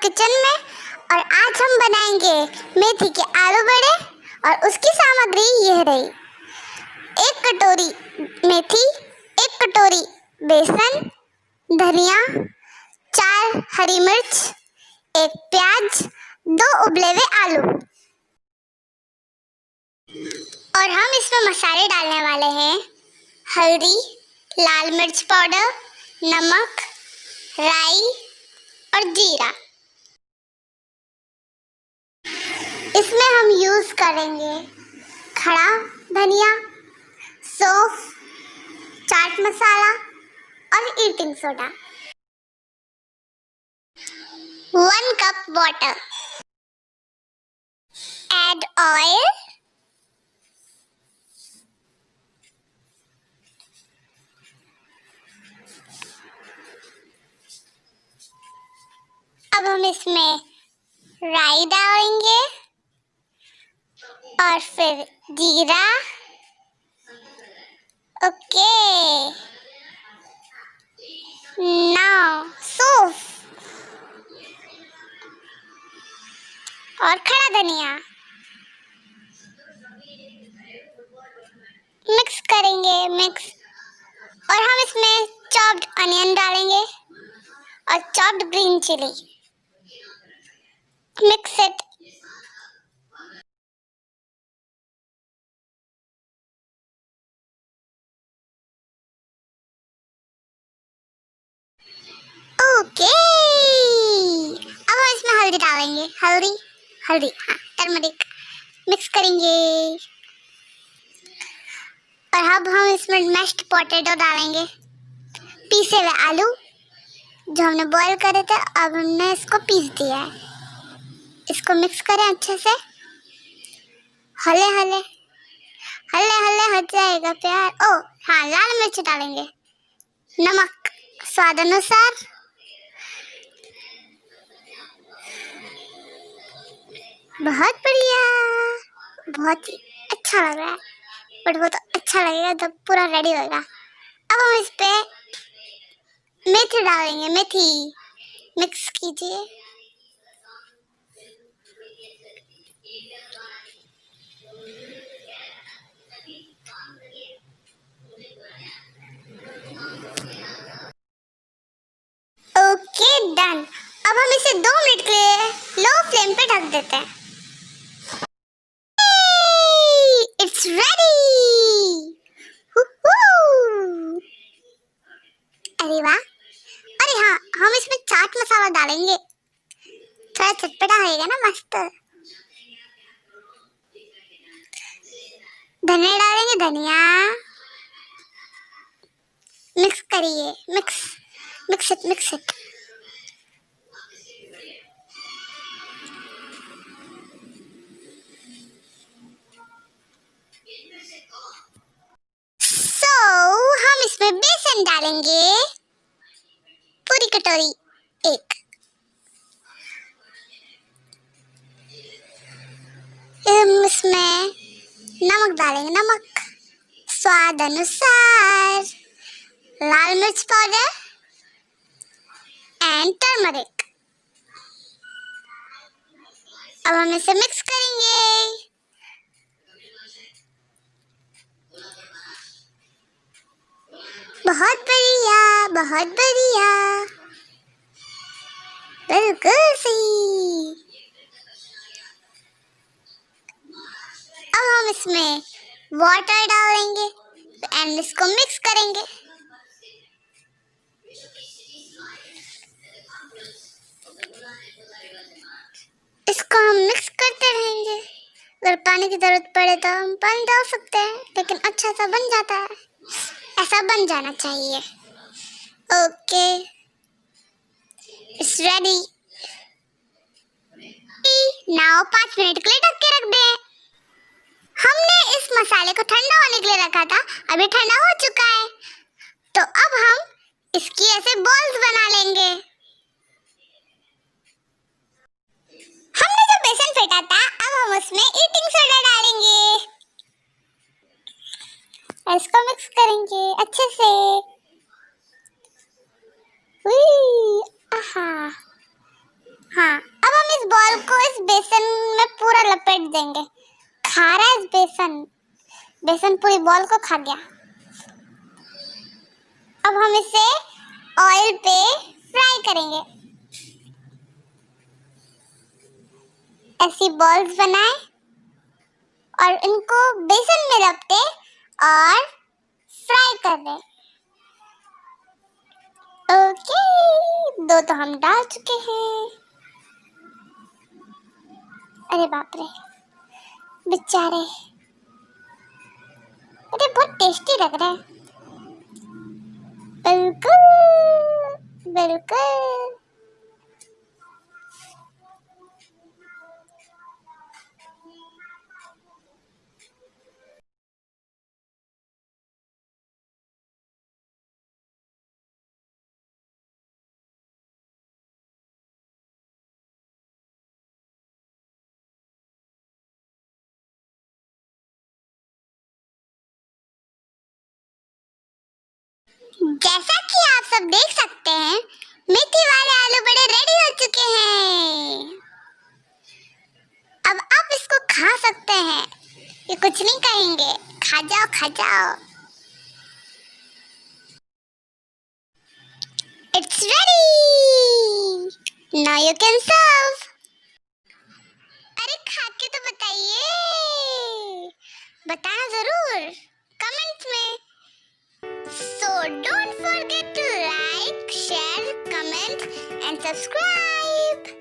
Kitchen में और आज हम बनाएंगे मेथी के आलू बड़े और उसकी सामग्री यह रही। 1 कटोरी मेथी, 1 कटोरी बेसन, धनिया, 4 हरी मिर्च, 1 प्याज, 2 उबले हुए आलू। और हम इसमें मसाले डालने वाले हैं हल्दी, लाल मिर्च पाउडर, नमक, राई और जीरा। इसमें हम यूज करेंगे खड़ा धनिया, सौंफ, चाट मसाला और eating soda. 1 cup water, add oil, अब हम इसमें राई डालेंगे और फिर जीरा। ओके, नाउ सौंफ और खड़ा धनिया मिक्स करेंगे। और हम इसमें चॉप्ड अनियन डालेंगे और chopped green chilli. Mix it. Okay, अब हम इसमें हल्दी डालेंगे। हल्दी हाँ, टर्मरिक। मिक्स करेंगे और अब हम इसमें मैश्ड पोटैटो डालेंगे, पीसे हुए आलू जो हमने बॉईल करे थे। अब हमने इसको पीस दिया है। इसको मिक्स करें अच्छे से। हले हले हले हले हो जाएगा प्यार। ओ हाँ, लाल मिर्च डालेंगे, नमक स्वाद अनुसार, बहुत बढ़िया, बहुत ही अच्छा लग रहा है। बट वो तो अच्छा लगेगा जब पूरा रेडी होगा। अब हम इस पे मेथी डालेंगे। मेथी मिक्स कीजिए। Okay done. अब हम इसे 2 मिनट के लिए लो फ्लेम पे ढक देते हैं। It's ready. अरे वाह। अरे हाँ, हम इसमें चाट मसाला डालेंगे, थोड़ा चटपटा होएगा ना, मस्त। धनिया डालेंगे, धनिया। मिक्स करिए, मिक्स इट। हम इसमें बेसन डालेंगे, पूरी कटोरी 1। हम इसमें नमक डालेंगे, नमक स्वाद अनुसार, लाल मिर्च पाउडर एंड टर्मरिक। अब हम इसे मिक्स करेंगे। बहुत बढ़िया, बहुत बढ़िया, बिल्कुल सही। अब हम इसमें वाटर डालेंगे एंड इसको मिक्स करेंगे। इसको हम मिक्स करते रहेंगे। अगर पानी की जरूरत पड़े तो हम पानी डाल सकते हैं, लेकिन अच्छा सा बन जाता है। ऐसा बन जाना चाहिए। Okay, it's ready. Now 5 minute के लिए ढक के रख दें। हमने इस मसाले को ठंडा होने के लिए रखा था, अभी ठंडा हो चुका है। तो अब हम इसकी ऐसे बॉल्स बना लेंगे। हमने जो बेसन फेंटा था, अब हम उसमें ईटिंग सोडा डालेंगे और इसको मिक्स करेंगे अच्छे से। आहा, हाँ, अब हम इस बॉल को इस बेसन में पूरा लपेट देंगे। खा रहा है इस बेसन पूरी बॉल को खा गया। अब हम इसे ऑयल पे फ्राई करेंगे। ऐसी बॉल्स बनाएं और इनको बेसन में लपटे और फ्राई कर दें। ओके, 2 तो हम डाल चुके हैं। अरे बाप रे, बेचारे, अरे बहुत टेस्टी लग रहा है। बिल्कुल बिल्कुल। जैसा कि आप सब देख सकते हैं, मेथी वाले आलू बड़े रेडी हो चुके हैं। अब आप इसको खा सकते हैं, ये कुछ नहीं कहेंगे। खा जाओ खा जाओ। It's ready, now you can serve. अरे खा के तो बताइए, बताना जरूर कमेंट्स में। So don't forget to like, share, comment and subscribe.